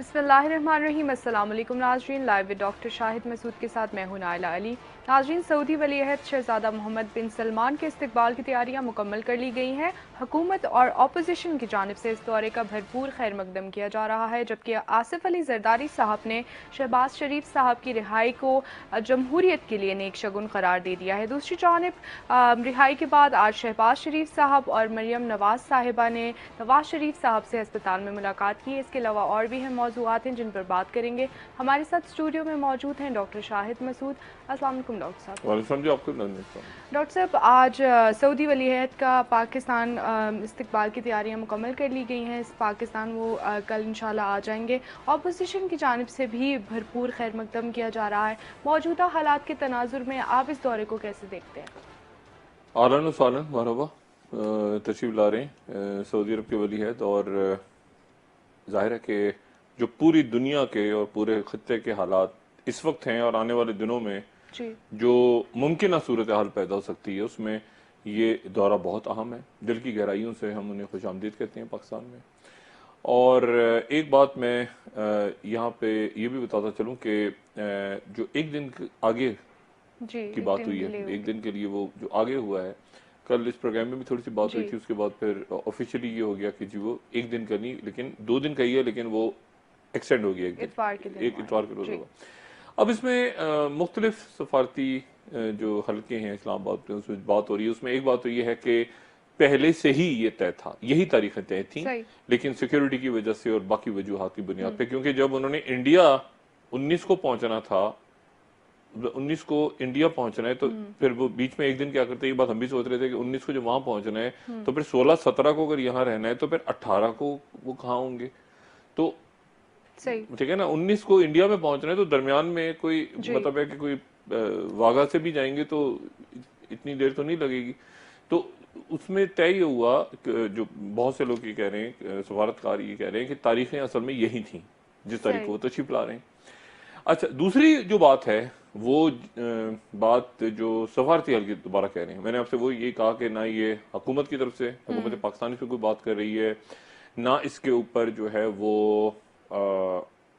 बिस्मिल्लाहिर्रहमानिर्रहीम। अस्सलाम वालेकुम नाज़रीन, live with doctor Shahid Masood के साथ मैं हूं नाइला अली। नाज़रीन, सऊदी वलीअहद शहज़ादा मोहम्मद बिन सलमान के इस्तकबाल की तैयारियां मुकम्मल कर ली गई हैं। हुकूमत और अपोजिशन की जानिब से इस दौरे का भरपूर खैर मकदम किया जा रहा है, जबकि आसिफ अली जरदारी साहब ने शहबाज शरीफ साहब की रिहाई को जमहूरियत के लिए नेक शगुन करार दे दिया है। दूसरी जानिब रिहाई के बाद आज शहबाज शरीफ साहब और मरियम नवाज साहिबा ने नवाज शरीफ साहब से अस्पताल में मुलाकात की। इसके अलावा और भी हैं मौज़ूआत हैं जिन पर बात करेंगे। हमारे साथ स्टूडियो में मौजूद हैं डॉक्टर शाहिद मसूद। अस्सलाम वालेकुम डॉक्टर साहब। वालेकुम जी, आपको डॉक्टर साहब, आज सऊदी वलीअहद का पाकिस्तान इस्तकबाल की तैयारियां मुकम्मल कर ली गई हैं। इस पाकिस्तान वो कल इंशाल्लाह आ जाएंगे। अपोजिशन की जानिब से भी भरपूर खैर मकदम किया जा रहा है। मौजूदा हालात के तनाजुर में आप इस दौरे को कैसे देखते हैं? आलन व सालन मरहबा, तशरीफ ला रहे हैं सऊदी अरब के वलीअहद। और जाहिर है कि जो पूरी दुनिया के और पूरे खत्ते के हालात इस वक्त हैं और आने वाले दिनों में जी जो मुमकिन सूरत हाल पैदा हो सकती है, उसमें ये दौरा बहुत अहम है। दिल की गहराइयों से हम उन्हें खुश आमदीद कहते हैं पाकिस्तान में। और एक बात मैं यहाँ पे ये भी बताता चलूँ कि जो एक दिन आगे जी, की एक बात दिन हुई के है, लिए एक दिन के लिए वो जो आगे हुआ है, कल इस प्रोग्राम में भी थोड़ी सी बात हुई जी थी। उसके बाद फिर ऑफिशियली ये हो गया कि जी वो एक दिन का नहीं, लेकिन 2 दिन का ही है, लेकिन वो एक्सटेंड हो गया एक दिन, इतवार के दिन एक हुआ है। इतवार के रोज जी होगा। अब इसमें मुख्तलिफ सफारती जो हल्के हैं इस्लामाबाद में, उसमें बात हो रही है। उसमें एक बात तो ये है कि पहले से ही ये तय था, यही तारीखें तय थी, सही। लेकिन सिक्योरिटी की वजह से और बाकी वजूहात की बुनियाद पे, क्योंकि जब उन्होंने इंडिया 19 को पहुंचना था, 19 को इंडिया पहुंचना है, तो फिर वो बीच में एक दिन क्या करते हैं, ये बात हम भी सोच रहे थे कि 19 को जब वहां पहुंचना है तो फिर 16-17 को अगर यहाँ रहना है तो फिर 18 को वो कहाँ होंगे। तो सही। ठीक है ना, 19 को इंडिया में पहुंचना है तो दरमियान में कोई जी मतलब है कि कोई वाघा से भी जाएंगे तो इतनी देर तो नहीं लगेगी। तो उसमें तय ये हुआ कि जो बहुत से लोग ये कह रहे हैं, सफारतकार ये कह रहे हैं कि तारीखें असल में यही थी जिस तारीख को सही। वो तशरीफ ला रहे हैं। अच्छा, दूसरी जो बात है वो बात जो सफारती हल की दोबारा कह रहे हैं, मैंने आपसे वो ये कहा कि ना ये हुकूमत की तरफ से, हुकूमत पाकिस्तान से कोई बात कर रही है, ना इसके ऊपर जो है वो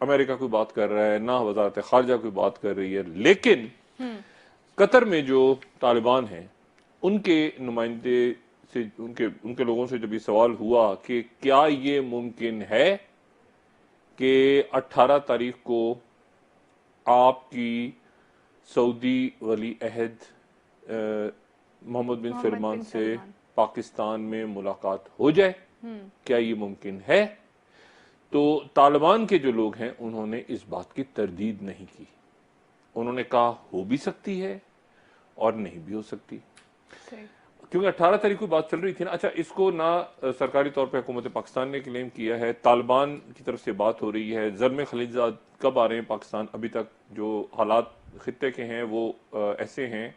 अमेरिका कोई बात कर रहा है, ना वजारत खारजा कोई बात कर रही है। लेकिन कतर में जो तालिबान हैं उनके नुमाइंदे से, उनके उनके लोगों से जब ये सवाल हुआ कि क्या ये मुमकिन है कि 18 तारीख को आपकी सऊदी वली अहद मोहम्मद बिन मोहम्मद सलमान बिन से सलमान। पाकिस्तान में मुलाकात हो जाए, क्या ये मुमकिन है? तो तालिबान के जो लोग हैं उन्होंने इस बात की तरदीद नहीं की। उन्होंने कहा हो भी सकती है और नहीं भी हो सकती, सही। क्योंकि 18 तारीख को बात चल रही थी ना। अच्छा, इसको ना सरकारी तौर पे हुकूमत पाकिस्तान ने क्लेम किया है, तालिबान की तरफ से बात हो रही है। ज़ल्मे खलीलजाद कब आ रहे हैं पाकिस्तान, अभी तक जो हालात खित्ते के हैं वो ऐसे हैं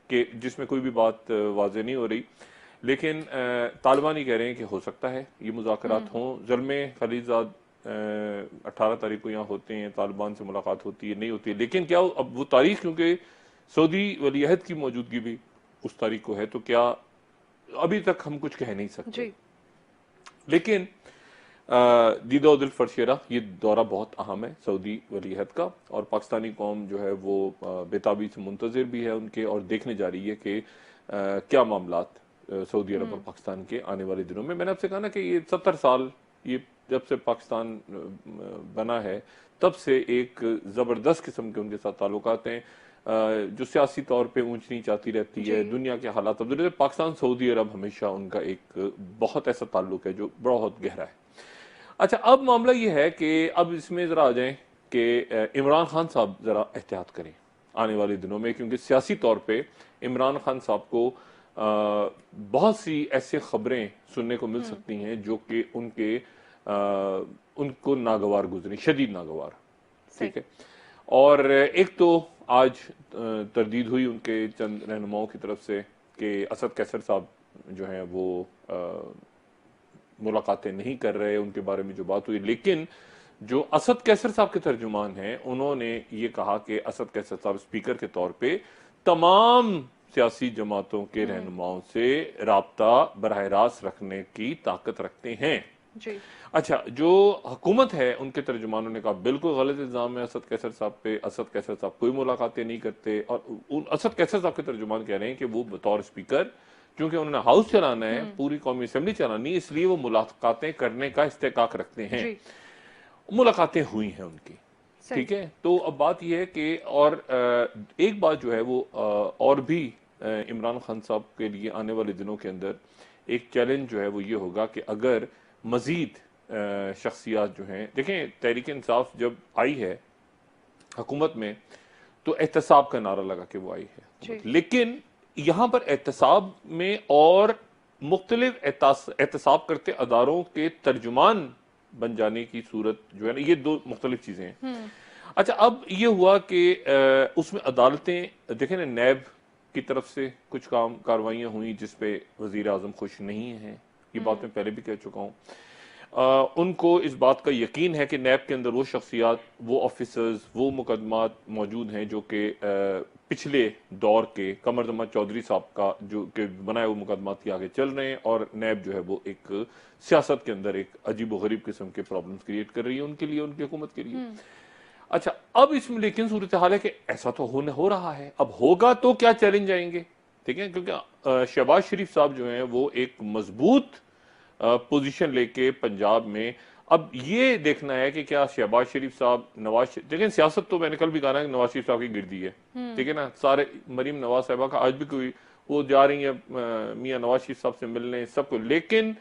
कि जिसमें कोई भी बात वाज़ेह नहीं हो रही। लेकिन तालिबान ही कह रहे हैं कि हो सकता है ये मुज़ाकरात हों। ज़ल्मे खलीलजाद 18 तारीख को यहाँ होते हैं, तालिबान से मुलाकात होती है, नहीं होती है। लेकिन क्या अब वो तारीख, क्योंकि सऊदी वलीअहद की मौजूदगी भी उस तारीख को है, तो क्या अभी तक हम कुछ कह नहीं सकते। जी लेकिन दीदा दिल फरशेरा, ये दौरा बहुत अहम है सऊदी वलीअहद का, और पाकिस्तानी कौम जो है वो बेताबी से मुंतजिर भी है उनके, और देखने जा रही है कि क्या मामलात सऊदी अरब और पाकिस्तान के आने वाले दिनों में। मैंने आपसे कहा ना कि ये 70 साल, ये जब से पाकिस्तान बना है तब से एक जबरदस्त किस्म के उनके साथ ताल्लुकात हैं, जो सियासी तौर पे ऊंच नीच आती रहती जी है, दुनिया के हालात तब्दील रहते हैं। पाकिस्तान सऊदी अरब हमेशा उनका एक बहुत ऐसा ताल्लुक है जो बहुत गहरा है। अच्छा, अब मामला ये है कि अब इसमें जरा आ जाएं कि इमरान खान साहब जरा एहतियात करें आने वाले दिनों में, क्योंकि सियासी तौर पे इमरान खान साहब को बहुत सी ऐसी खबरें सुनने को मिल सकती हैं जो कि उनको नागवार गुजरी, शदीद नागवार। सही। ठीक है। और एक तो आज तरदीद हुई उनके चंद रहनुमाओं की तरफ से कि असद कैसर साहब जो हैं वो मुलाकातें नहीं कर रहे, उनके बारे में जो बात हुई। लेकिन जो असद कैसर साहब के तर्जुमान हैं उन्होंने ये कहा कि असद कैसर साहब स्पीकर के तौर पे तमाम सियासी जमातों के रहनुमाओं से राब्ता बराह रास्त रखने की ताकत रखते हैं। जी। अच्छा, जो हुकूमत है उनके तर्जुमानों ने कहा बिल्कुल गलत इल्जाम है असद कैसर साहब पे, असद कैसर साहब कोई मुलाकातें नहीं करते, और असद कैसर साहब के तर्जुमान कह रहे हैं कि वो बतौर स्पीकर, क्योंकि उन्होंने हाउस चलाना है, पूरी कौमी असेंबली चलानी है, इसलिए वो मुलाकातें करने का इस्तेकाक रखते हैं। जी। मुलाकातें हुई हैं उनकी, सही। ठीक है। तो अब बात यह है कि और एक बात जो है वो और भी इमरान खान साहब के लिए आने वाले दिनों के अंदर एक चैलेंज जो है वो ये होगा कि अगर मजीद शख्सियात जो हैं, देखें तहरीक इंसाफ जब आई है हुकूमत में तो एहतसाब का नारा लगा के वो आई है जी। हुकूमत, लेकिन यहां पर एहतसाब में और मुख्तलिफ एहतसाब करते अदारों के तर्जुमान बन जाने की सूरत जो है ना, ये दो मुख्तलिफ चीजें हैं। अच्छा, अब ये हुआ कि उसमें अदालतें देखें ना, नैब की तरफ से कुछ कार्रवाइयां हुई जिसपे वजीर आजम खुश नहीं है, ये बात मैं पहले भी कह चुका हूं। उनको इस बात का यकीन है कि नैब के अंदर वो शख्सियात, वो ऑफिसर्स, वो मुकदमात मौजूद हैं जो कि पिछले दौर के कमर जमा चौधरी साहब का जो कि बनाए हुए मुकदमात के आगे चल रहे हैं, और नैब जो है वो एक सियासत के अंदर एक अजीब व गरीब किस्म के प्रॉब्लम्स क्रिएट कर रही है उनके लिए, उनकी हुकूमत के लिए। अच्छा, अब इसमें लेकिन सूरत हाल है कि ऐसा तो हो रहा है, अब होगा तो क्या चैलेंज आएंगे, ठीक है, क्योंकि शहबाज शरीफ साहब जो हैं वो एक मजबूत पोजीशन लेके पंजाब में, अब ये देखना है कि क्या शहबाज शरीफ साहब देखिए सियासत तो मैंने कल भी कहा ना कि नवाज शरीफ साहब की गिरदी है, ठीक है ना, सारे मरीम नवाज साहबा का आज भी कोई वो जा रही है मियां नवाज शरीफ साहब से मिलने सबको, लेकिन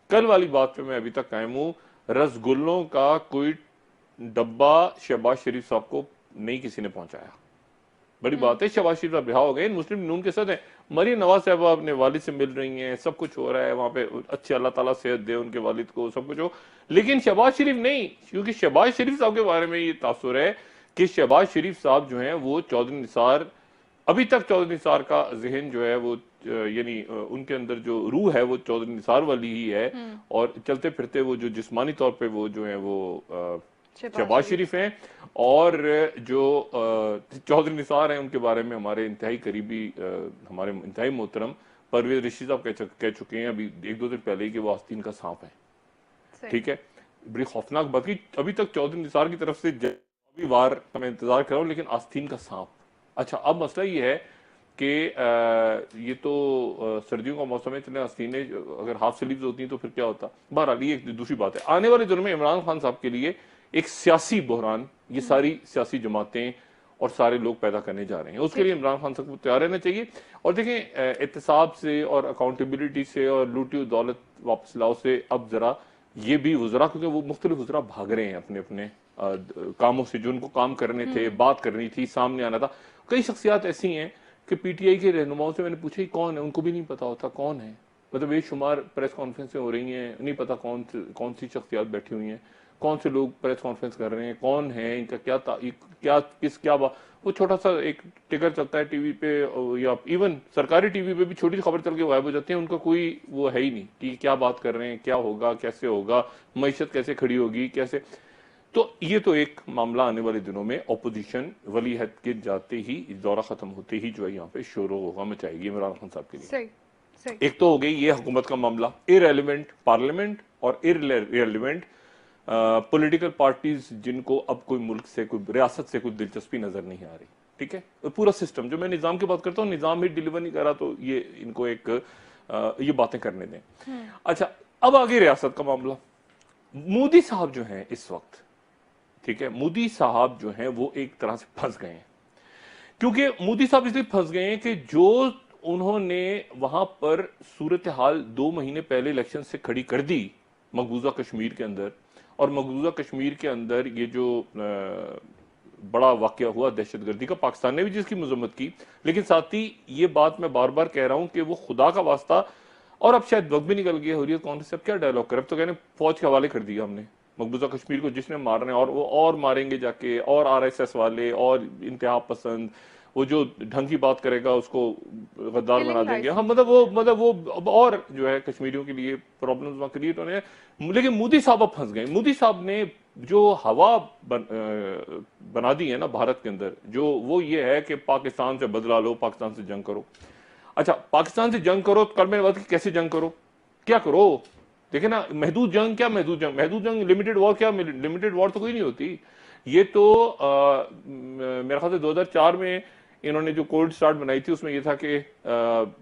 कल वाली बात पे मैं अभी तक कायम हूं, रसगुल्लों का कोई डब्बा शहबाज शरीफ साहब को नहीं किसी ने पहुंचाया। बड़ी बात है, शहबाज शरीफ साहब रिहा हो गए, मुस्लिम नून के साथ है, मरियम नवाज साहब अपने वालिद से मिल रही हैं, सब कुछ हो रहा है वहां पे, अच्छे अल्लाह ताला सेहत दे उनके वालिद को, सब कुछ हो, लेकिन शहबाज शरीफ नहीं, क्योंकि शहबाज शरीफ साहब के बारे में ये तासुर है कि शहबाज शरीफ साहब जो हैं वो चौधरी निसार, अभी तक चौधरी निसार का जहन जो है वो यानी उनके अंदर जो रूह है वो चौधरी निसार वाली ही है, और चलते फिरते वो जो जिस्मानी तौर पे वो जो है वो शहबाज शरीफ हैं, और जो चौधरी निसार हैं उनके बारे में हमारे इंतहाई करीबी हमारे इंतहाई मोहतरम परवेज ऋषि साहब कह चुके हैं अभी एक दो दिन पहले ही कि वो आस्तीन का सांप है, ठीक है। बड़ी खौफनाक बात की, अभी तक चौधरी निसार की तरफ से जवाबी वार का मैं इंतजार कर रहा हूं, लेकिन आस्तीन का सांप। अच्छा, अब मसला ये है कि ये तो सर्दियों का मौसम है, चले आस्तीनें अगर हाफ स्लीव्स होती हैं तो फिर क्या होता। बहरहाल ये एक दूसरी बात है। आने वाले दिनों में इमरान खान साहब के लिए एक सियासी बहरान ये सारी सियासी जमातें और सारे लोग पैदा करने जा रहे हैं, उसके लिए इमरान खान साहब को तैयार रहना चाहिए। और देखें, एहतसाब से और अकाउंटेबिलिटी से और लूटी दौलत वापस लाओ से अब जरा ये भी वज़रा, क्योंकि वो मुख्तलिफ वज़रा भाग रहे हैं अपने अपने कामों से, जो उनको काम करने थे, बात करनी थी, सामने आना था। कई शख्सियात ऐसी हैं कि पीटीआई के रहनुमाओं से मैंने पूछा ही कौन है, उनको भी नहीं पता होता कौन है, मतलब बेशुमार प्रेस कॉन्फ्रेंसें हो रही हैं, नहीं पता कौन सी शख्सियात बैठी हुई हैं, कौन से लोग प्रेस कॉन्फ्रेंस कर रहे हैं, कौन है, इनका क्या वो छोटा सा एक टिकर चलता है टीवी पे, या इवन सरकारी टीवी पे भी छोटी सी खबर चल के गायब हो जाती है, उनका कोई वो है ही नहीं कि क्या बात कर रहे हैं, क्या होगा, कैसे होगा, मईशत कैसे खड़ी होगी, कैसे। तो ये तो एक मामला आने वाले दिनों में ऑपोजिशन वली हद के जाते ही, दौरा खत्म होते ही जो है यहाँ पे शोर होगा मचाएगी इमरान खान साहब के लिए। सही। एक तो हो गई ये हुकूमत का मामला, इररेलेवेंट पार्लियामेंट और इररेलेवेंट पॉलिटिकल पार्टीज जिनको अब कोई मुल्क से, कोई रियासत से कोई दिलचस्पी नजर नहीं आ रही, ठीक है। पूरा सिस्टम, जो मैं निजाम की बात करता हूँ, निजाम ही डिलीवर नहीं कर रहा, तो ये इनको एक ये बातें करने दें। अच्छा, अब आगे रियासत का मामला। मोदी साहब जो हैं इस वक्त, ठीक है, मोदी साहब जो हैं वो एक तरह से फंस गए हैं, क्योंकि मोदी साहब इसलिए फंस गए हैं कि जो उन्होंने वहां पर सूरत हाल 2 महीने पहले इलेक्शन से खड़ी कर दी मकबूजा कश्मीर के अंदर, और मकबूजा कश्मीर के अंदर ये जो बड़ा वाकया हुआ दहशतगर्दी का, पाकिस्तान ने भी जिसकी मजम्मत की, लेकिन साथ ही ये बात मैं बार बार कह रहा हूं कि वो खुदा का वास्ता, और अब शायद वक्त भी निकल गया हुर्रियत कांग्रेस से, अब क्या डायलॉग करे, अब तो कहने फौज के हवाले कर दिया हमने मकबूजा कश्मीर को, जिसने मार रहे हैं, और वो और मारेंगे जाके, और आरएसएस वाले और इंतहा पसंद, वो जो ढंग की बात करेगा उसको गद्दार बना देंगे। हाँ, मतलब वो अब और जो है कश्मीरियों के लिए प्रॉब्लम्स वहां क्रिएट होने हैं। लेकिन मोदी साहब अब फंस गए। मोदी साहब ने जो हवा बना दी है ना भारत के अंदर, जो वो ये है कि पाकिस्तान से बदला लो, पाकिस्तान से जंग करो। अच्छा, पाकिस्तान से जंग करो, कल मैंने बात की कैसे जंग करो, क्या करो, देखे ना, महदूद जंग क्या, महदूद जंग, महदूद जंग, लिमिटेड वॉर क्या, लिमिटेड वॉर तो कोई नहीं होती। ये तो मेरे ख्याल से 2004 में इन्होंने जो कोल्ड स्टार्ट बनाई थी उसमें ये था कि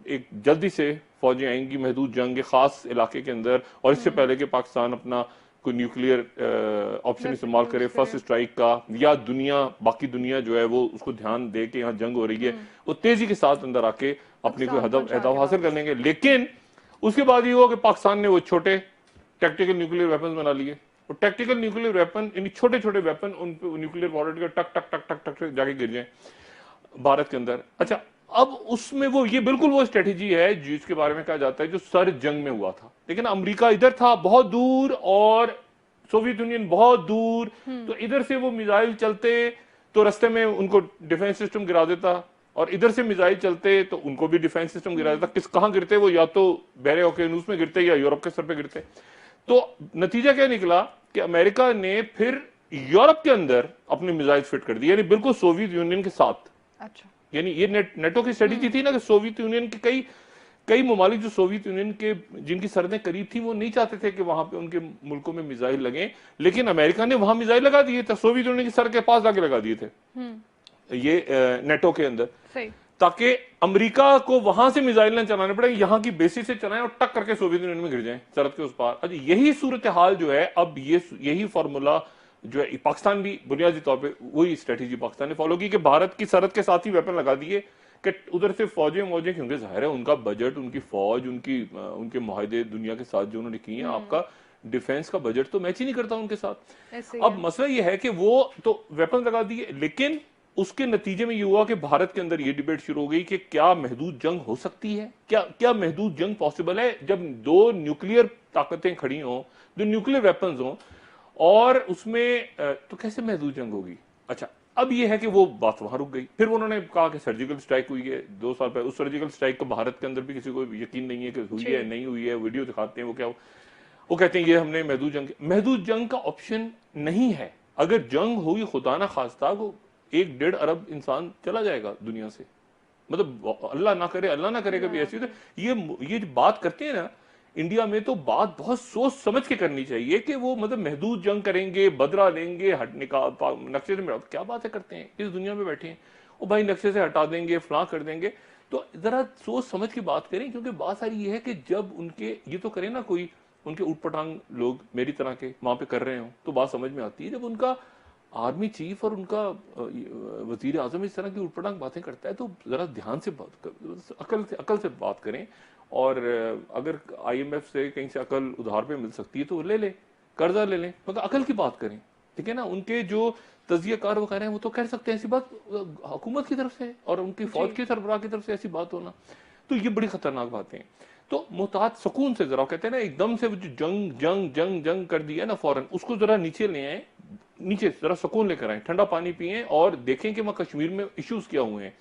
एक जल्दी से फौजें आएंगी महदूद जंग के खास इलाके के अंदर, और इससे पहले कि पाकिस्तान अपना कोई न्यूक्लियर ऑप्शन इस्तेमाल करे फर्स्ट स्ट्राइक का, या दुनिया, बाकी दुनिया जो है वो उसको ध्यान दे के यहाँ जंग हो रही है, वो तेजी के साथ अंदर आके अपनी कोई अहदाफ हासिल कर लेंगे। लेकिन उसके बाद ये हुआ कि पाकिस्तान ने वो छोटे टैक्टिकल न्यूक्लियर वेपन बना लिए, और टैक्टिकल न्यूक्लियर वेपन, इन छोटे छोटे वेपन उन पे न्यूक्लियर वॉलेट के टक टक टक टक टक जाके गिर जाए भारत के अंदर। अच्छा, अब उसमें वो, ये बिल्कुल वो स्ट्रेटेजी है जिसके बारे में कहा जाता है जो सर जंग में हुआ था। लेकिन अमेरिका इधर था बहुत दूर और सोवियत यूनियन बहुत दूर, तो इधर से वो मिसाइल चलते तो रास्ते में उनको डिफेंस सिस्टम गिरा देता, और इधर से मिसाइल चलते तो उनको भी डिफेंस सिस्टम गिरा देता। किस कहां गिरते वो, या तो बहरे ओकेनूस में गिरते या यूरोप के सर पे गिरते। तो नतीजा क्या निकला कि अमेरिका ने फिर यूरोप के अंदर अपने मिसाइल फिट कर दिए, यानी बिल्कुल सोवियत यूनियन के साथ। अच्छा, यानी ये नेटो की स्ट्रेटेजी थी ना कि सोवियत यूनियन के कई कई ममालिक जो सोवियत यूनियन के जिनकी सरहदें करीब थी वो नहीं चाहते थे कि वहां पे उनके मुल्कों में मिसाइल लगे, लेकिन अमेरिका ने वहां मिसाइल लगा दिए थे, सोवियत यूनियन की सरहद के पास जाके लगा दिए थे ये नेटो के अंदर, ताकि अमेरिका को वहां से मिसाइल न चलाने पड़े, यहाँ की बेसिस से चलाएं और टक करके सोवियत यूनियन में गिर जाएं सरहद के उस पार। अच्छा, यही सूरत हाल जो है अब, यही फॉर्मूला जो है पाकिस्तान भी बुनियादी तौर पे वही स्ट्रेटेजी पाकिस्तान ने फॉलो की कि भारत की सरहद के साथ ही वेपन लगा दिए कि उधर से फौजें मौजें, क्योंकि जाहिर है उनका बजट, उनकी फौज, उनके मुआहदे दुनिया के साथ जो उन्होंने किए हैं, आपका डिफेंस का बजट तो मैच ही नहीं करता उनके साथ। अब मसला ये है कि वो तो वेपन लगा दिए, लेकिन उसके नतीजे में ये हुआ कि भारत के अंदर ये डिबेट शुरू हो गई कि क्या महदूद जंग हो सकती है, क्या महदूद जंग पॉसिबल है जब दो न्यूक्लियर ताकतें खड़ी हों, दो न्यूक्लियर वेपन्स हों, और उसमें तो कैसे महदूद जंग होगी। अच्छा, अब ये है कि वो बात वहां रुक गई। फिर उन्होंने कहा कि सर्जिकल स्ट्राइक हुई है 2 साल पहले, उस सर्जिकल स्ट्राइक को भारत के अंदर भी किसी को यकीन नहीं है कि हुई है नहीं हुई है, वीडियो दिखाते हैं वो क्या वो कहते हैं ये हमने महदूद जंग का ऑप्शन नहीं है। अगर जंग हुई खुदा ना खास्ता, वो 1-1.5 अरब इंसान चला जाएगा दुनिया से, मतलब अल्लाह ना करे कभी ऐसी। तो ये जो बात करते हैं ना इंडिया में, तो बात बहुत सोच समझ के करनी चाहिए कि वो मतलब महदूद जंग करेंगे, बदला लेंगे, हटने का नक्शे से, क्या बातें करते हैं, इस दुनिया में बैठे हैं वो भाई, नक्शे से हटा देंगे, फलां कर देंगे। तो जरा सोच समझ के बात करें, क्योंकि बात सारी ये है कि जब उनके ये तो करें ना, कोई उनके उटपटांग लोग मेरी तरह के वहां पे कर रहे हो तो बात समझ में आती है। जब उनका आर्मी चीफ और उनका वजीर आजम इस तरह की उटपटांग बातें करता है, तो जरा ध्यान से बात कर, अकल से बात करें। और अगर IMF से कहीं से अकल उधार पे मिल सकती है तो ले ले, कर्जा ले लें, मगर अकल की बात करें, ठीक है ना। उनके जो तजियाकार वो कह रहे हैं वो तो कह सकते हैं, ऐसी बात हुकूमत की तरफ से और उनकी फौज के सरबराह की तरफ से ऐसी बात होना, तो ये बड़ी खतरनाक बातें हैं। तो मोहतात सुकून से, जरा कहते हैं ना एकदम से जो जंग जंग जंग जंग कर दिया ना फौरन, उसको जरा नीचे ले आए, नीचे जरा सुकून लेकर आए, ठंडा पानी पिए और देखें कि वहां कश्मीर में इश्यूज क्या हुए हैं।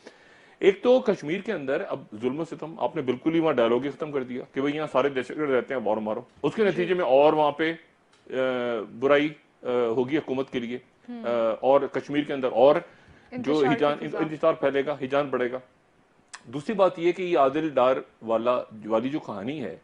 एक तो कश्मीर के अंदर अब जुल्म सितम, आपने बिल्कुल ही वहां डायलॉग ही खत्म कर दिया कि भाई यहाँ सारे दहशतगर्द रहते हैं, वार मारो। उसके नतीजे में और वहां पे बुराई होगी हुकूमत के लिए, और कश्मीर के अंदर और जो इंतजार फैलेगा, हिजान बढ़ेगा। दूसरी बात यह कि ये आदिल डार वाली जो कहानी है,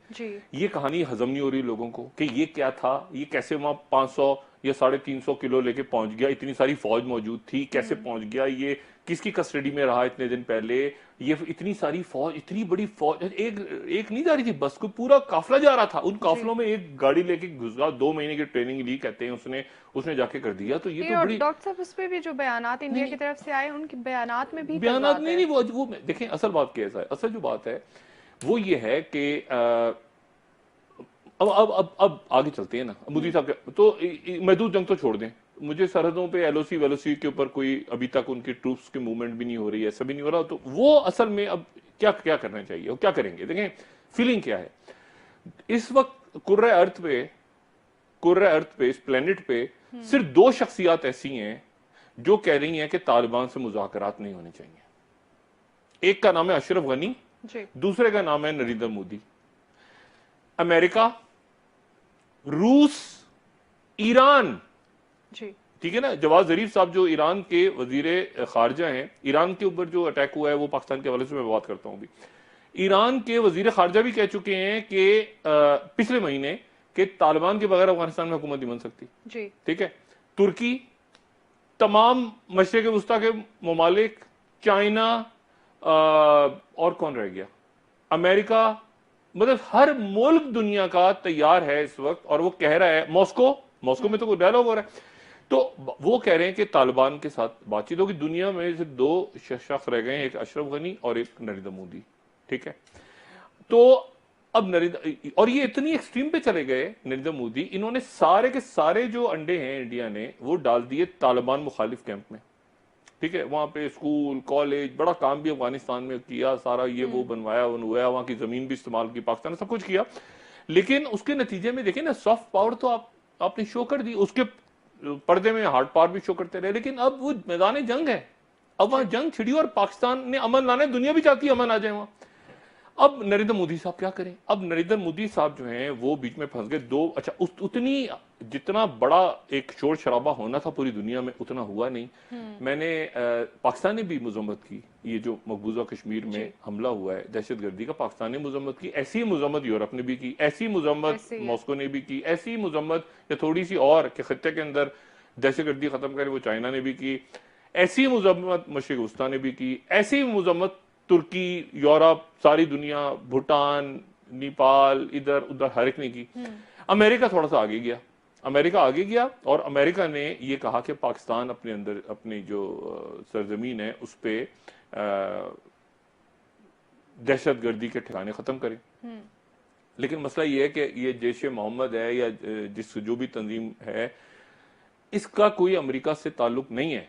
ये कहानी हजम नहीं हो रही लोगों को कि ये क्या था, ये कैसे वहां 500 या 350 किलो लेके पहुंच गया, इतनी सारी फौज मौजूद थी, कैसे पहुंच गया, ये किसकी कस्टडी में रहा इतने दिन पहले, ये इतनी सारी फौज, इतनी बड़ी फौज, एक नहीं जा रही थी बस, कोई पूरा काफिला जा रहा था, उन काफिलों में एक गाड़ी लेके घुसा, 2 महीने की ट्रेनिंग ली कहते हैं उसने जाके कर दिया। तो ये तो बड़ी, डॉक्टर साहब उस पे भी जो बयानात इंडिया की तरफ से आए, उनके बयानात में भी बयानात नहीं, वो देखें, असल बात क्या है, असल जो बात है वो ये है कि अब आगे चलते हैं ना मोदी साहब। तो महदूद जंग तो छोड़ दें, मुझे सरहदों पे LOC वेलोसी के ऊपर कोई अभी तक उनकी ट्रूप्स की मूवमेंट भी नहीं हो रही है, ऐसा भी नहीं हो रहा, तो वो असल में अब क्या करना चाहिए और क्या करेंगे। देखें फीलिंग क्या है इस वक्त कुर्रे अर्थ पे इस प्लेनेट पे, सिर्फ 2 शख्सियात ऐसी हैं जो कह रही हैं कि तालिबान से मुज़ाकरात नहीं होने चाहिए। एक का नाम है अशरफ गनी, दूसरे का नाम है नरेंद्र मोदी। अमेरिका, रूस, ईरान, ठीक है ना। जवाद जरीफ साहब जो ईरान के वजीर खारजा हैं, ईरान के ऊपर जो अटैक हुआ है वो पाकिस्तान के हवाले से मैं बात करता हूं भी, ईरान के वजीर खारजा भी कह चुके हैं कि पिछले महीने कि तालिबान के बगैर अफगानिस्तान में हुकूमत नहीं बन सकती जी। ठीक है। तुर्की, तमाम मशरिक वस्ता के ममालिक, चाइना, और कौन रह गया, अमेरिका, मतलब हर मुल्क दुनिया का तैयार है इस वक्त, और वो कह रहा है, मॉस्को में तो कोई डायलॉग हो रहा है, तो वो कह रहे हैं कि तालिबान के साथ बातचीत होगी। दुनिया में सिर्फ दो शख्स रह गए हैं, एक अशरफ गनी और एक नरेंद्र मोदी, ठीक है। तो अब नरेंद्र, और ये इतनी एक्सट्रीम पे चले गए नरेंद्र मोदी, इन्होंने सारे के सारे जो अंडे हैं इंडिया ने वो डाल दिए तालिबान मुखालिफ कैंप में, ठीक है। वहां पे स्कूल, कॉलेज, बड़ा काम भी अफगानिस्तान में किया, सारा ये वो बनवाया, वहाँ की जमीन भी इस्तेमाल की, पाकिस्तान ने सब कुछ किया, लेकिन उसके नतीजे में देखें ना, सॉफ्ट पावर तो आपने शो कर दी, उसके पर्दे में हार्ड पावर भी शो करते रहे, लेकिन अब वो मैदान जंग है, अब वहां जंग छिड़ी और पाकिस्तान ने अमन लाना है, दुनिया भी चाहती है अमन आ जाए वहां। अब नरेंद्र मोदी साहब क्या करें? अब नरेंद्र मोदी साहब जो हैं वो बीच में फंस गए दो, अच्छा उतनी जितना बड़ा एक शोर शराबा होना था पूरी दुनिया में उतना हुआ नहीं। मैंने पाकिस्तान ने भी मजम्मत की, ये जो मकबूजा कश्मीर में हमला हुआ है दहशतगर्दी का, पाकिस्तान ने मजम्मत की, ऐसी मजम्मत यूरोप ने भी की, ऐसी मजम्मत मॉस्को ने भी की, ऐसी मजम्मत या थोड़ी सी और कि खत्ते के अंदर दहशतगर्दी खत्म करे वो चाइना ने भी की, ऐसी मजम्मत मशरिक वस्ता ने भी की, ऐसी मजम्मत तुर्की, यूरोप, सारी दुनिया, भूटान, नेपाल, इधर उधर हर एक ने की। अमेरिका थोड़ा सा आगे गया, अमेरिका आगे गया और अमेरिका ने ये कहा कि पाकिस्तान अपने अंदर अपनी जो सरजमीन है उस पर दहशतगर्दी के ठिकाने खत्म करें। लेकिन मसला ये है कि ये जैश ए मोहम्मद है या जिस जो भी तंजीम है, इसका कोई अमेरिका से ताल्लुक नहीं है,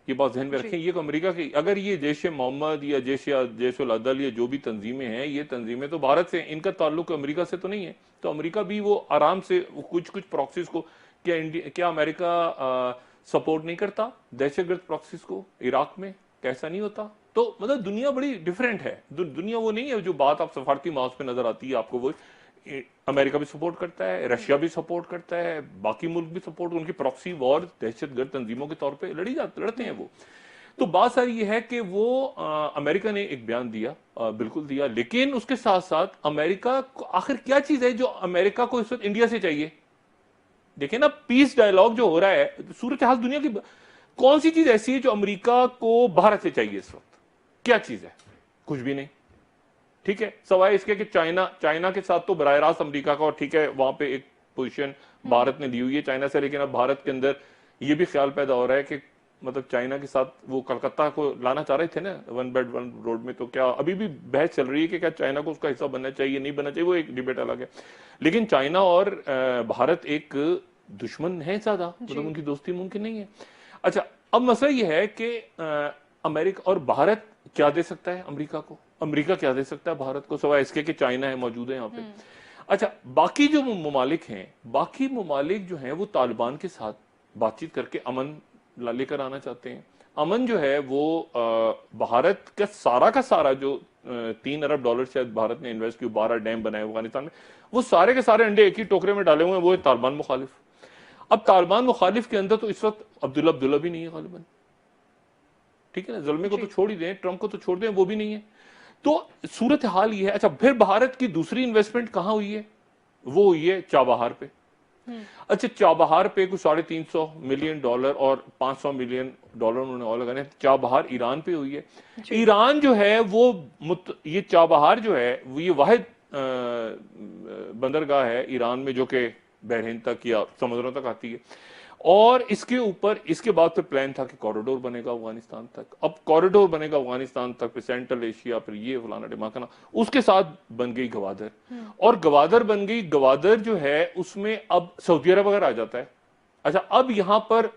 ये बात ध्यान में रखें। ये अमेरिका की, अगर ये जैश ए मोहम्मद या जैश उल अदल या जो भी तंजीमें हैं, ये तंजीमें तो भारत से, इनका ताल्लुक अमेरिका से तो नहीं है। तो अमेरिका भी वो आराम से कुछ कुछ प्रॉक्सीज को, क्या अमेरिका सपोर्ट नहीं करता दहशतगर्द प्रॉक्सीज को इराक में? कैसा नहीं होता? तो मतलब दुनिया बड़ी डिफरेंट है, दुनिया वो नहीं है जो बात आप सफारती माउस पे नजर आती है आपको, वो अमेरिका भी सपोर्ट करता है, रशिया भी सपोर्ट करता है, बाकी मुल्क भी सपोर्ट, उनकी प्रॉक्सी वॉर दहशतगर्द तंजीमों के तौर पे लड़ते हैं वो। तो बात सारी ये है कि वो अमेरिका ने एक बयान दिया, बिल्कुल दिया, लेकिन उसके साथ साथ अमेरिका को आखिर क्या चीज है जो अमेरिका को इस वक्त इंडिया से चाहिए? देखिए ना, पीस डायलॉग जो हो रहा है, सूरत हाल दुनिया की, कौन सी चीज ऐसी है जो अमेरिका को भारत से चाहिए इस वक्त? क्या चीज है? कुछ भी नहीं, ठीक है। सवाए इसके कि चाइना के साथ तो बराह रास्त अमेरिका का, और ठीक है वहां पे एक पोजीशन भारत ने ली हुई है चाइना से, लेकिन अब भारत के अंदर ये भी ख्याल पैदा हो रहा है कि मतलब चाइना के साथ वो कलकत्ता को लाना चाह रहे थे ना, वन बेल्ट वन रोड में, तो क्या अभी भी बहस चल रही है कि क्या चाइना को उसका हिस्सा बनना चाहिए, नहीं बनना चाहिए, वो एक डिबेट अलग है। लेकिन चाइना और भारत एक दुश्मन है ज्यादा, मतलब उनकी दोस्ती मुमकिन नहीं है। अच्छा, अब मसला यह है कि अमेरिका और भारत क्या दे सकता है अमेरिका को, अमेरिका क्या दे सकता है भारत को, सवाए इसके कि चाइना है मौजूद है यहाँ पे। अच्छा, बाकी जो ममालिक हैं, बाकी ममालिक जो हैं वो तालिबान के साथ बातचीत करके अमन लेकर आना चाहते हैं। अमन जो है वो भारत का सारा जो $3 अरब शायद भारत ने इन्वेस्ट किया, 12 डैम बनाए अफगानिस्तान में, वो सारे के सारे अंडे एक ही टोकरे में डाले हुए हैं, वो है तालिबान मुखालिफ। अब तालिबान मुखालिफ के अंदर तो इस वक्त अब्दुल्ला भी नहीं है गालिबन, ठीक है ना, ज़ल्मे को तो छोड़ ही दें, ट्रंप को तो छोड़ दें, वो भी नहीं है। तो सूरत हाल ये है। अच्छा, फिर भारत की दूसरी इन्वेस्टमेंट कहां हुई है? वो हुई है चाबहार पे। अच्छा, चाबहार पे कुछ $350 मिलियन और $500 मिलियन उन्होंने और लगाने। चाबहार ईरान पे हुई है। ईरान जो है वो ये चाबहार जो है वो ये वाहिद बंदरगाह है ईरान में जो कि बहरीन तक या समुद्रों तक आती है, और इसके ऊपर इसके बाद फिर प्लान था कि कॉरिडोर बनेगा अफगानिस्तान तक। अब कॉरिडोर बनेगा अफगानिस्तान तक, फिर सेंट्रल एशिया, फिर ये फलाना ढिमाकाना, उसके साथ बन गई गवादर, और गवादर बन गई। गवादर जो है उसमें अब सऊदी अरब अगर आ जाता है। अच्छा, अब यहां पर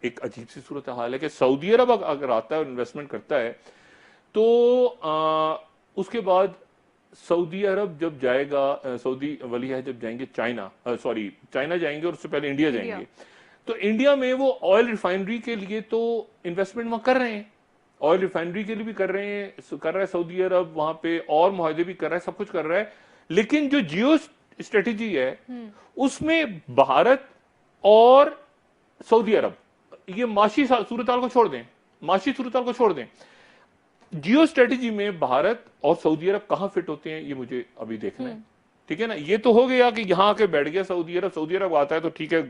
एक अजीब सी सूरत हाल है कि सऊदी अरब अगर आता है और इन्वेस्टमेंट करता है तो उसके बाद सऊदी अरब जब जाएगा, सऊदी वली है जब जाएंगे चाइना जाएंगे, और उससे पहले इंडिया जाएंगे, तो इंडिया में वो ऑयल रिफाइनरी के लिए तो इन्वेस्टमेंट वहां कर रहे हैं, ऑयल रिफाइनरी के लिए भी कर रहा है सऊदी अरब, वहां पे और मुआहदे भी कर रहा है, सब कुछ कर रहा है। लेकिन जो जियो स्ट्रेटेजी है उसमें भारत और सऊदी अरब, ये माशी सूरत को छोड़ दें, जियो स्ट्रेटेजी में भारत और सऊदी अरब कहां फिट होते हैं, ये मुझे अभी देखना है। ठीक है ना। ये तो हो गया कि यहाँ आके बैठ गया सऊदी अरब आता है तो ठीक है,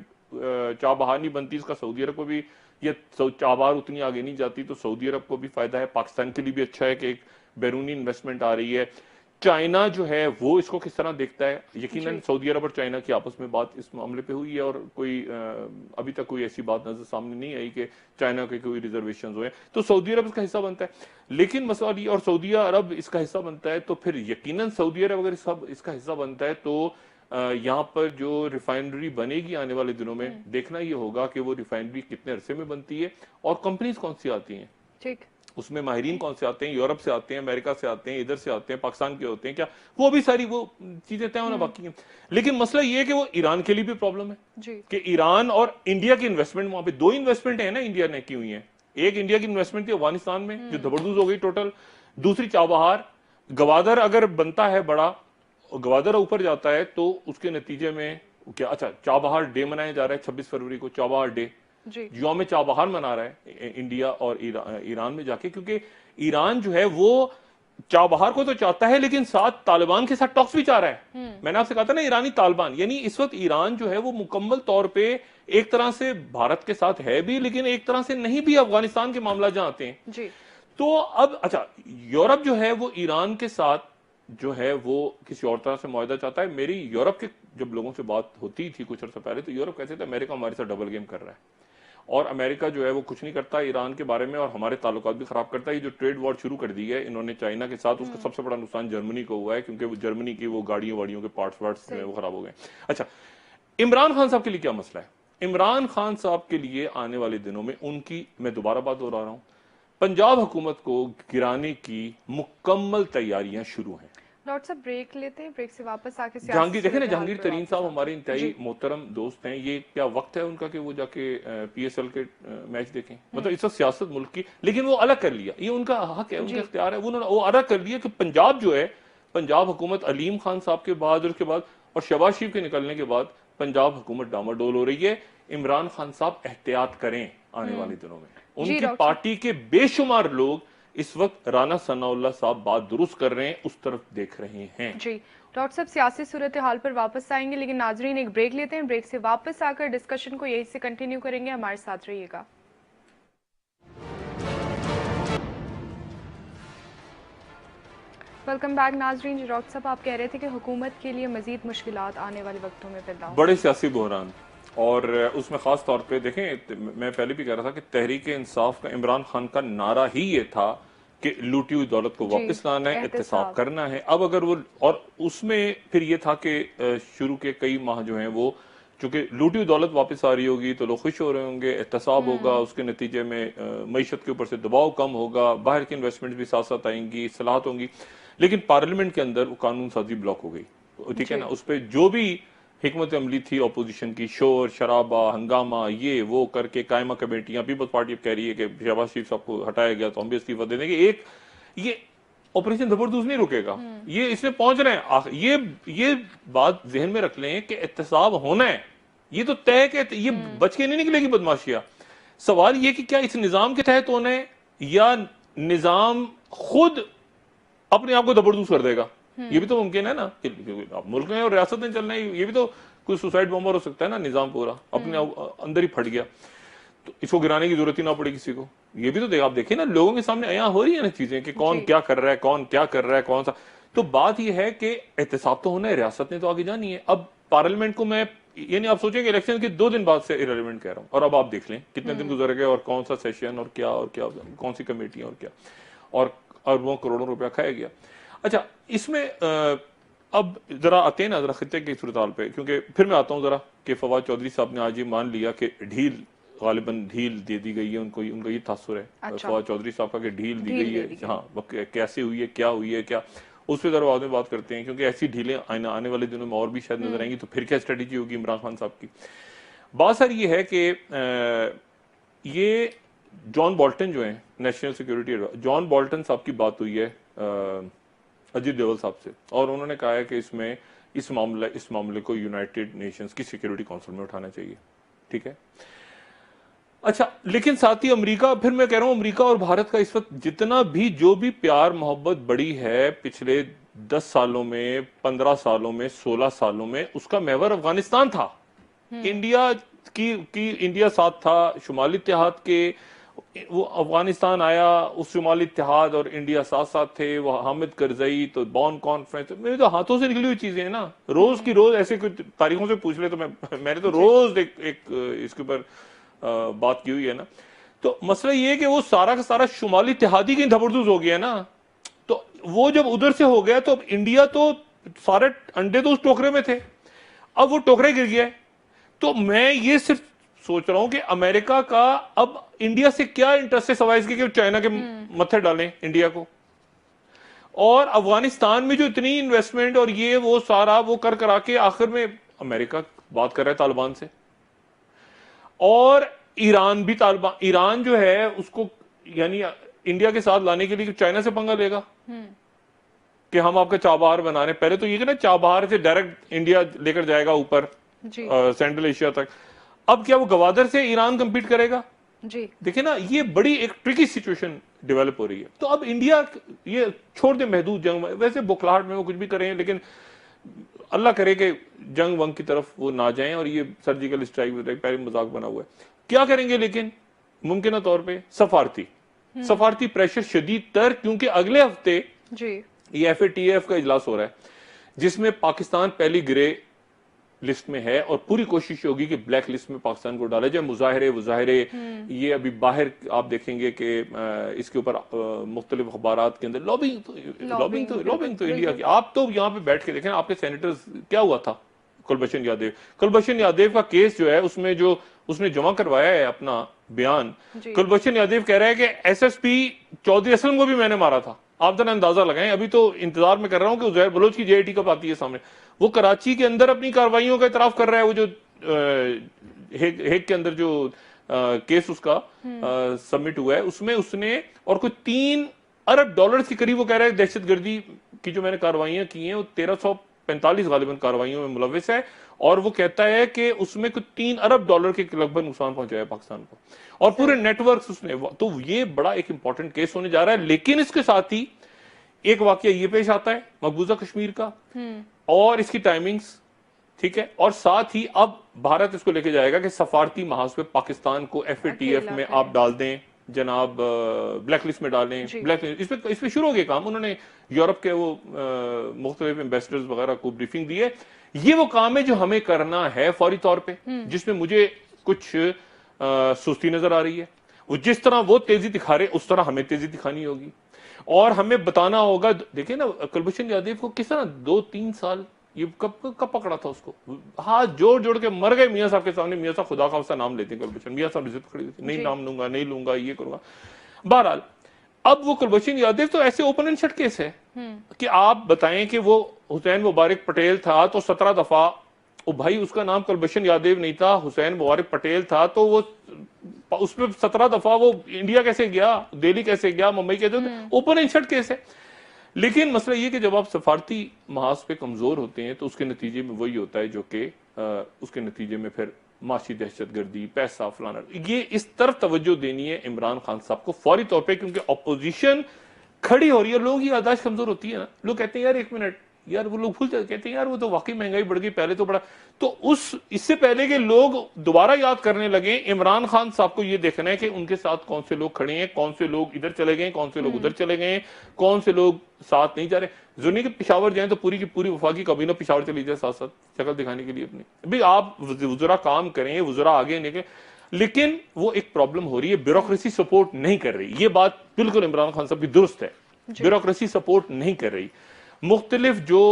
चाबहार नहीं बनती इसका, सऊदी अरब को भी ये चाबहार उतनी आगे नहीं जाती तो सऊदी अरब को भी फायदा है, पाकिस्तान के लिए भी अच्छा है कि एक बैरूनी इन्वेस्टमेंट आ रही है। चाइना जो है वो इसको किस तरह देखता है, यकीनन सऊदी अरब और चाइना की आपस में बात इस मामले पे हुई है और कोई अभी तक कोई ऐसी बात नजर सामने नहीं आई कि चाइना के कोई रिजर्वेशन हुए, तो सऊदी अरब इसका हिस्सा बनता है। लेकिन मसला ये, और सऊदी अरब इसका हिस्सा बनता है तो फिर यकीनन सऊदी अरब अगर इसका हिस्सा बनता है तो यहाँ पर जो रिफाइनरी बनेगी आने वाले दिनों में, देखना ये होगा कि वो रिफाइनरी कितने अरसे में बनती है और कंपनीज कौन सी आती हैं, ठीक, उसमें माहिरीन कौन से आते हैं, यूरोप से आते हैं, अमेरिका से आते हैं, इधर से आते हैं, पाकिस्तान के होते हैं क्या, वो भी सारी वो चीजें तय होना बाकी है। लेकिन मसला ये है कि वो ईरान के लिए भी प्रॉब्लम है जी। कि ईरान और इंडिया की इन्वेस्टमेंट, वहां पे दो इन्वेस्टमेंट है ना इंडिया ने की हुई है। एक इंडिया की इन्वेस्टमेंट थी अफगानिस्तान में जो जबरदस्त हो गई टोटल, दूसरी चाबहार। गवादर अगर बनता है बड़ा, गवादर ऊपर जाता है तो उसके नतीजे में क्या, अच्छा चाबहार डे मनाया जा रहा है 26 फरवरी को, चाबहार डे यौम चाबहार मना रहा है इंडिया और ईरान में जाके, क्योंकि ईरान जो है वो चाबहार को तो चाहता है लेकिन साथ तालिबान के साथ टॉक्स भी चाह रहा है। मैंने आपसे कहा था ना ईरानी तालिबान, यानी इस वक्त ईरान जो है वो मुकम्मल तौर पे एक तरह से भारत के साथ है भी लेकिन एक तरह से नहीं भी, अफगानिस्तान के मामला जहां आते हैं जी। तो अब अच्छा यूरोप जो है वो ईरान के साथ जो है वो किसी और तरह से मुआहदा चाहता है। मेरी यूरोप के जब लोगों से बात होती थी कुछ अर्सा पहले तो यूरोप कहते थे अमेरिका हमारे साथ डबल गेम कर रहा है और अमेरिका जो है वो कुछ नहीं करता ईरान के बारे में और हमारे ताल्लुकात भी खराब करता है। ये जो ट्रेड वॉर शुरू कर दी है इन्होंने चाइना के साथ, उसका सबसे बड़ा नुकसान जर्मनी को हुआ है क्योंकि वो जर्मनी की वो गाड़ियों वाड़ियों के पार्ट्स वार्ट्स वो खराब हो गए। अच्छा, इमरान खान साहब के लिए क्या मसला है? इमरान खान साहब के लिए आने वाले दिनों में उनकी, मैं दोबारा बात दोहरा रहा हूं, पंजाब हुकूमत को गिराने की मुकम्मल तैयारियां शुरू हैं। डॉक्टर साहब ब्रेक लेते हैं, ब्रेक से वापस आके जहांगीर देखे ना, जहांगीर तरीन साहब हमारे इंतहाई मोहतरम दोस्त हैं, ये क्या वक्त है उनका कि वो जाके पीएसएल के मैच देखें? मतलब इस वक्त सियासत मुल्क की, लेकिन वो अलग कर लिया, ये उनका हक है, उनका इख्तियार है, वो अलग कर लिया कि पंजाब जो है, पंजाब हुकूमत अलीम खान साहब के बाद और उसके बाद और शहबाज शरीफ के निकलने के बाद पंजाब हुकूमत डामाडोल हो रही है। इमरान खान साहब एहतियात करें आने वाले दिनों में। उनकी पार्टी के बेशुमार लोग इस वक्त राना सनाउल्लाह साहब बात दुरुस्त कर रहे हैं, उस तरफ देख रहे हैं। जी डॉक्टर साहब सियासी सूरत हाल पर वापस आएंगे, लेकिन नाजरीन एक ब्रेक लेते हैं, ब्रेक से वापस आकर डिस्कशन को यहीं से कंटिन्यू करेंगे, हमारे साथ रहिएगा। वेलकम बैक नाजरीन। डॉक्टर साहब आप कह रहे थे कि हुकूमत के लिए मजीद मुश्किलात आने वाले वक्तों में पैदा होंगी, बड़े सियासी बहरान, और उसमें खास तौर पे देखें, मैं पहले भी कह रहा था कि तहरीक इंसाफ का इमरान खान का नारा ही ये था कि लूटी हुई दौलत को वापस लाना है, एहतिसाब करना है। अब अगर वो, और उसमें फिर ये था कि शुरू के कई माह जो हैं वो, चूंकि लूटी हुई दौलत वापस आ रही होगी तो लोग खुश हो रहे होंगे, एहतिसाब होगा, उसके नतीजे में मईशत के ऊपर से दबाव कम होगा, बाहर की इन्वेस्टमेंट भी साथ साथ आएंगी, इस्लाहत होंगी। लेकिन पार्लियामेंट के अंदर वो कानून साजी ब्लॉक हो गई, ठीक है ना। उस पर जो भी हिकमत अमली थी ऑपोजिशन की, शोर शराबा हंगामा ये वो करके कायमा कमेटियां, पीपल्स पार्टी कह रही है कि शहबाज शरीफ साहब को हटाया गया तो हम भी इस्तीफा दे देंगे। एक ये ऑपरेशन जबरदस्त नहीं रुकेगा, ये इसमें पहुंच रहे हैं। ये बात जहन में रख लें कि एहतसाब होना है, ये तो तय के, ये बच के नहीं निकलेगी बदमाशियां। सवाल ये कि क्या इस निजाम के तहत होना है या निजाम खुद अपने आप को जबरदस्त कर देगा, ये भी तो मुमकिन है ना। मुल्क में और रियासत में चलना है, ये भी तो कोई सुसाइड बॉम्बर हो सकता है ना, निजाम पूरा अपने अंदर ही फट गया तो इसको गिराने की जरूरत ही ना पड़े किसी को। ये भी तो आप देखिए ना, लोगों के सामने यहाँ हो रही है ना चीजें कि कौन क्या कर रहा है, कौन क्या कर रहा है, कौन सा। तो बात यह है कि एहतिसाब तो होना है, रियासत ने तो आगे जानी है। अब पार्लियामेंट को मैं ये नहीं, आप सोचेंगे इलेक्शन के 2 दिन बाद से इरेलीवेंट कह रहा हूं, और अब आप देख लें कितने दिन गुजर गए और कौन सा सेशन और क्या कौन सी कमेटियां और क्या, और अरबों करोड़ों रुपया खाया गया। अच्छा, इसमें अब जरा आते हैं ना जरा खिते की सूरत पे, क्योंकि फिर मैं आता हूं जरा कि फवाद चौधरी साहब ने आज ये मान लिया कि ढील, गालिबन ढील दे दी गई है उनको, उनका ये तासुर है। अच्छा। फवाद चौधरी साहब का कि ढील दी गई है, हाँ कैसे हुई है, क्या हुई है, क्या, उस पर जरा बाद में बात करते हैं, क्योंकि ऐसी ढीलें आने वाले दिनों में और भी शायद नजर आएंगी। तो फिर क्या स्ट्रेटेजी होगी इमरान खान साहब की? बात सर ये है कि ये जॉन बोल्टन जो है नेशनल सिक्योरिटी, जॉन बोल्टन साहब की बात हुई है अजीत डोवाल साहब से, और उन्होंने कहा है कि इसमें इस मामले को यूनाइटेड नेशंस की सिक्योरिटी काउंसिल में उठाना चाहिए, ठीक है। अच्छा, लेकिन साथ ही अमेरिका, फिर मैं कह रहा हूं अमेरिका और भारत का इस वक्त जितना भी जो भी प्यार मोहब्बत बड़ी है पिछले 10 सालों में, 15 सालों में, 16 सालों में उसका महवर अफगानिस्तान था। इंडिया इंडिया साथ था, शुमाली इत्तेहाद के, वो अफगानिस्तान आया, उस शुमाली इत्तेहाद और इंडिया साथ साथ थे। वो हामिद करजई, तो बॉन कॉन्फ्रेंस, मेरे तो हाथों से निकली हुई चीजें हैं ना, रोज की रोज ऐसे कुछ तारीखों से पूछ ले तो मैंने तो रोज एक इसके ऊपर बात की हुई है ना। तो मसला ये है कि वो सारा का सारा शुमाली इत्तेहादी की धबरदूज हो गया है ना। तो वो जब उधर से हो गया तो अब इंडिया तो सारे अंडे तो उस टोकरे में थे, अब वो टोकरे गिर गया है। तो मैं ये सिर्फ सोच रहा हूं कि अमेरिका का अब इंडिया से क्या इंटरेस्ट है सवाल इसके कि चाइना के मत्थे डालें इंडिया को। और अफगानिस्तान में जो इतनी इन्वेस्टमेंट और ये वो सारा वो कर करा के आखिर में अमेरिका बात कर रहा है तालिबान से, और ईरान भी तालिबान, ईरान जो है उसको यानी इंडिया के साथ लाने के लिए चाइना से पंगा लेगा कि हम आपका चाबहार बना रहे हैं। पहले तो ये कि ना चाबहार से डायरेक्ट इंडिया लेकर जाएगा ऊपर सेंट्रल एशिया तक। अब क्या वो गवादर से ईरान कंपीट करेगा? जी देखिए ना, ये बड़ी एक ट्रिकी सिचुएशन डेवलप हो रही है। तो अब इंडिया ये छोड़ दे महदूद जंग, वैसे बुखलाहट में वो कुछ भी करें, लेकिन अल्लाह करे कि जंग वंग की तरफ वो ना जाएं, और ये सर्जिकल स्ट्राइक पहले मजाक बना हुआ है। क्या करेंगे? लेकिन मुमकिन तौर पे सफारती प्रेशर शदीद तर, क्योंकि अगले हफ्ते जी ये FATF का इजलास हो रहा है जिसमें पाकिस्तान पहली ग्रे लिस्ट में है, और पूरी कोशिश होगी कि ब्लैक लिस्ट में पाकिस्तान को डाला जाए। मुजाहरे ये अभी बाहर आप देखेंगे कि इसके ऊपर मुख्तलिफ अखबारात के अंदर लॉबिंग तो इंडिया की। आप तो यहाँ पे बैठ के देखें, आपके सेनेटर्स, क्या हुआ था कुलभूषण यादव का केस जो है, उसमें जो उसने जमा करवाया है अपना बयान, कुलभूषण यादव कह रहा है कि SSP चौधरी असलम को भी मैंने मारा था। आप जरा अंदाजा लगाएं। अभी तो इंतजार में कर रहा हूं कि उजैर बलोच की JIT कब आती है सामने। वो कराची के अंदर अपनी कार्रवाइयों का इतराफ कर रहा है। वो जो हेग के अंदर जो केस उसका सबमिट हुआ है, उसमें उसने और कुछ $3 अरब के करीब, वो कह रहा है दहशतगर्दी की जो मैंने कार्रवाइयां की हैं वो 1345 गालिबन कार्रवाइयों में मुलविस है, और वो कहता है कि उसमें कुछ $3 अरब के लगभग नुकसान पहुंचाया पाकिस्तान को, और पूरे नेटवर्क उसने। तो ये बड़ा एक इंपॉर्टेंट केस होने जा रहा है। लेकिन इसके साथ ही एक वाकया ये पेश आता है मकबूजा कश्मीर का, और इसकी टाइमिंग्स ठीक है, और साथ ही अब भारत इसको लेके जाएगा कि सफारती महाज पे पाकिस्तान को FATF में आप डाल दें जनाब, ब्लैक लिस्ट में डालें। ब्लैक लिस्ट इस पे शुरू हो गया काम। उन्होंने यूरोप के वो मुख्तलिफ एम्बेसडर्स वगैरह को ब्रीफिंग दी है। ये वो काम है जो हमें करना है फौरी तौर पे, जिसमें मुझे कुछ सुस्ती नजर आ रही है। वो जिस तरह वो तेजी दिखा रहे उस तरह हमें तेजी दिखानी होगी, और हमें बताना होगा। देखिए ना, कुलभूषण यादव को किस तरह 2-3 साल ये कब पकड़ा था उसको, हाथ जोड़ जोड़ के मर गए मियां साहब के सामने। मियां साहब खुदा का नाम लेते हैं कुलभूषण, मियां साहब जिद खड़ी थी, नहीं नाम लूंगा, नहीं लूंगा, ये करूंगा। बहरहाल अब वो कुलभूषण यादव तो ऐसे ओपन एंड शट केस है कि आप बताएं कि वो हुसैन मुबारक पटेल था तो 17 दफा, ओ भाई उसका नाम कुलभूषण यादव नहीं था, हुसैन मुबारक पटेल था, तो वो उसमें 17 दफा वो इंडिया कैसे गया, दिल्ली कैसे गया, मुंबई कैसे, ओपन एंड शट केस है। लेकिन मसला ये कि जब आप सफारती महाज पे कमजोर होते हैं तो उसके नतीजे में वही होता है जो कि उसके नतीजे में फिर माशी दहशतगर्दी, पैसा, फलाना, ये इस तरफ तवज्जो देनी है इमरान खान साहब को फौरी तौर पे, क्योंकि अपोजिशन खड़ी हो रही है। लोगों की याददाश्त कमजोर होती है ना, लोग कहते हैं यार 1 मिनट, यार वो लोग भूल जाते, कहते हैं यार वो तो वाकई महंगाई बढ़ गई, पहले तो बड़ा। तो इससे पहले के लोग दोबारा याद करने लगे, इमरान खान साहब को ये देखना है कि उनके साथ कौन से लोग खड़े हैं, कौन से लोग इधर चले गए, कौन से लोग उधर चले गए, कौन से लोग साथ नहीं जा रहे। जरूरी के पिशावर जाए तो पूरी की पूरी वफाकी काबीना पिशावर चली जाए साथ साथ शक्ल दिखाने के लिए अपनी। भाई आप वज़रा काम करें, वज़रा आगे निकले, लेकिन वो एक प्रॉब्लम हो रही है, ब्यूरोक्रेसी सपोर्ट नहीं कर रही। ये बात बिल्कुल इमरान खान साहब की दुरुस्त है, ब्यूरोक्रेसी सपोर्ट नहीं कर रही। मुख्तलिफ जो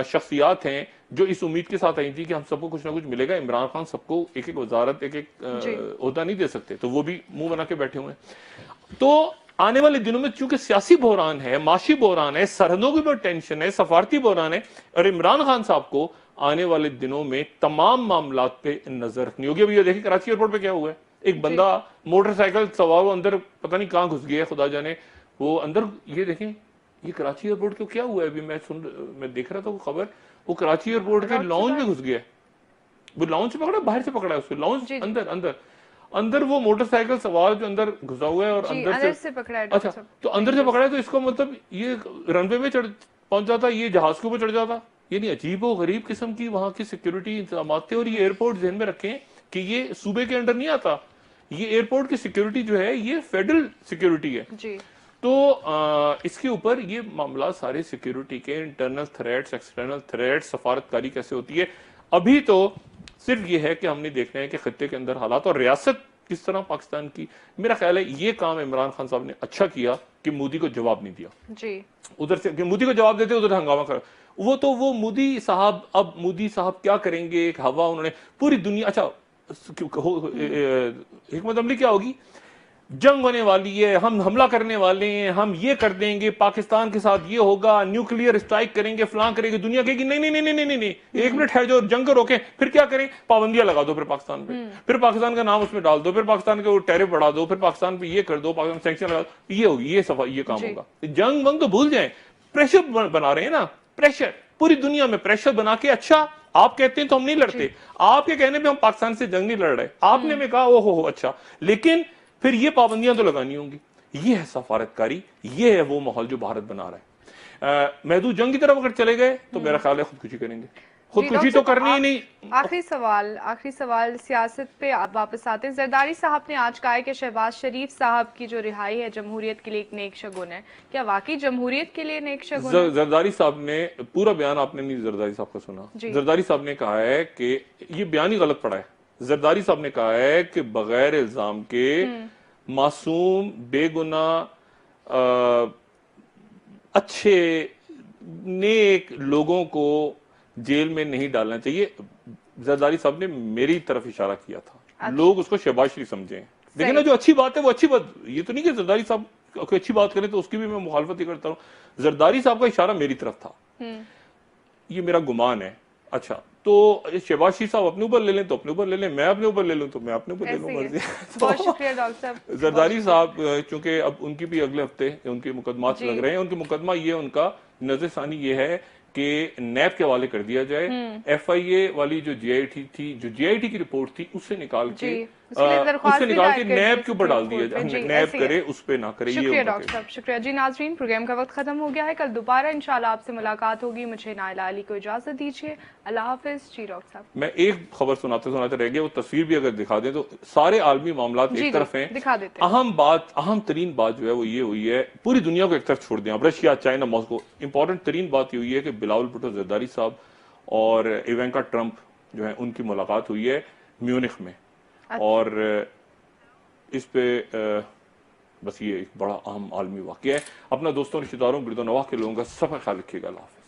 शख्सियात हैं जो इस उम्मीद के साथ आई थी कि हम सबको कुछ ना कुछ मिलेगा, इमरान खान सबको एक एक वजारत, एक एक ओहदा नहीं दे सकते, तो वो भी मुंह बना के बैठे हुए हैं। तो आने वाले दिनों में चूंकि सियासी बहरान है, माशी बहरान है, सरहदों की बहुत टेंशन है, सफारती बहरान है, और इमरान खान साहब को आने वाले दिनों में तमाम मामला पे नजर रखनी होगी। अभी ये देखिए कराची एयरपोर्ट पे क्या हुआ है, एक बंदा मोटरसाइकिल सवार अंदर पता नहीं कहां घुस गया, खुदा जाने वो अंदर। ये देखें ये कराची एयरपोर्ट को क्या हुआ है, अभी मैं देख रहा था वो खबर, वो कराची एयरपोर्ट के लॉन्च में घुस गया। वो लॉन्च से पकड़ा, बाहर से पकड़ा है उसको, लॉन्च अंदर अंदर अंदर वो मोटरसाइकिल सवार जो अंदर घुसा हुआ है, और अंदर से पकड़ा है। अच्छा, तो अंदर से पकड़ा है, तो इसको मतलब ये रनवे में पहुंच जाता, ये जहाज के ऊपर चढ़ जाता। यानी अजीब व गरीब किस्म की वहां की सिक्योरिटी इंतजाम थे। और ये एयरपोर्ट ध्यान में रखें कि ये सूबे के अंडर नहीं आता, ये एयरपोर्ट की सिक्योरिटी जो है ये फेडरल सिक्योरिटी है। जी। तो इसके ऊपर ये मामला सारे सिक्योरिटी के इंटरनल थ्रेट्स, एक्सटर्नल थ्रेट्स, सफारतकारी कैसे होती है, अभी तो सिर्फ ये है कि हमने देखना है कि खत्ते के अंदर हालात और रियासत किस तरह पाकिस्तान की। मेरा ख्याल है ये काम इमरान खान साहब ने अच्छा किया कि मोदी को जवाब नहीं दिया जी। उधर से, कि मोदी को जवाब देते उधर हंगामा कर। वो मोदी साहब, अब मोदी साहब क्या करेंगे, एक हवा उन्होंने पूरी दुनिया, अच्छा हिकमत अमली क्या होगी, जंग होने वाली है, हम हमला करने वाले हैं, हम ये कर देंगे, पाकिस्तान के साथ ये होगा, न्यूक्लियर स्ट्राइक करेंगे, फलां करेंगे। दुनिया कहेगी नहीं नहीं नहीं नहीं नहीं नहीं, एक मिनट है जो जंग को रोके। फिर क्या करें, पाबंदियां लगा दो फिर पाकिस्तान पे, फिर पाकिस्तान का नाम उसमें डाल दो, फिर पाकिस्तान के टैरिफ बढ़ा दो, फिर पाकिस्तान पे ये कर दो, पाकिस्तान सैंक्शन लगा दो। ये होगी, ये सफा, ये काम होगा। जंग वंग तो भूल जाए, प्रेशर बना रहे हैं ना, प्रेशर पूरी दुनिया में प्रेशर बना के। अच्छा आप कहते हैं तो हम नहीं लड़ते, आपके कहने पे हम पाकिस्तान से जंग नहीं लड़ रहे, आपने में कहा ओहो अच्छा, लेकिन फिर ये पाबंदियां तो लगानी होंगी। ये है सफारतकारी, ये है वो माहौल जो भारत बना रहा है। महदूद जंग की तरफ अगर चले गए तो मेरा ख्याल है खुदकुशी करेंगे, खुदकुशी तो करनी ही नहीं। आखिरी सवाल सियासत पे आप वापस आते हैं। जरदारी साहब ने आज कहा है कि शहबाज शरीफ साहब की जो रिहाई है जमहूरियत के लिए एक नेक शगुन है। क्या वाकई जमहूरियत के लिए नेक शगुन है? जरदारी साहब ने पूरा बयान, आपने नहीं जरदारी साहब का सुना, जरदारी साहब ने कहा है कि ये बयान ही गलत पड़ा है। जरदारी साहब ने कहा है कि बगैर इल्जाम के मासूम बेगुना अच्छे नेक लोगों को जेल में नहीं डालना चाहिए। जरदारी साहब ने मेरी तरफ इशारा किया था। अच्छा। लोग उसको शहबाज शरीफ समझे, लेकिन ना जो अच्छी बात है वो अच्छी बात, ये तो नहीं कि जरदारी साहब कोई अच्छी बात करें तो उसकी भी मैं मुखालफत ही करता हूँ। जरदारी साहब का इशारा मेरी तरफ था, ये मेरा गुमान है। अच्छा, तो शहबाज शरीफ साहब अपने ऊपर ले लें तो अपने ऊपर ले लें, मैं अपने ऊपर ले लूं तो मैं अपने ऊपर ले लूं, मर्जी। बहुत शुक्रिया डॉक्टर साहब। जरदारी साहब चूंकि अब उनकी भी अगले हफ्ते उनके मुकदमा लग रहे हैं, उनके मुकदमा ये, उनका नजरसानी ये है कि नैब के हवाले कर दिया जाए। FIA वाली जो GIT की रिपोर्ट थी उससे निकाल के नैब के ऊपर डाल दिया जाए, नैब करे उस पे ना करे। शुक्रिया डॉक्टर साहब, शुक्रिया जी। नाजरीन, प्रोग्राम का वक्त खत्म हो गया है, कल दोबारा इंशाल्लाह आपसे मुलाकात होगी। मुझे नाइला अली को इजाजत दीजिए, अल्लाह हाफिज जी। डॉक्टर साहब, मैं एक खबर सुनाते सुनाते रह गया, वो तस्वीर भी अगर दिखा दें तो सारे आलमी मामला एक तरफ हैं, दिखा देते हैं। अहम तरीन बात जो है वो ये हुई है, पूरी दुनिया को एक तरफ छोड़ दें, अब रशिया, चाइना, मॉस्को, इंपॉर्टेंट तरीन बात ये हुई है कि बिलावल भुट्टो जरदारी साहब और इवेंका ट्रंप जो है उनकी मुलाकात हुई है म्यूनिख में। अच्छा। और इस पे बस ये एक बड़ा अहम आलमी वाक़या है। अपना दोस्तों, रिश्तेदारों, बिरदो नवाह के लोगों का सब ख्याल रखिएगा। अल्लाह हाफ़िज़।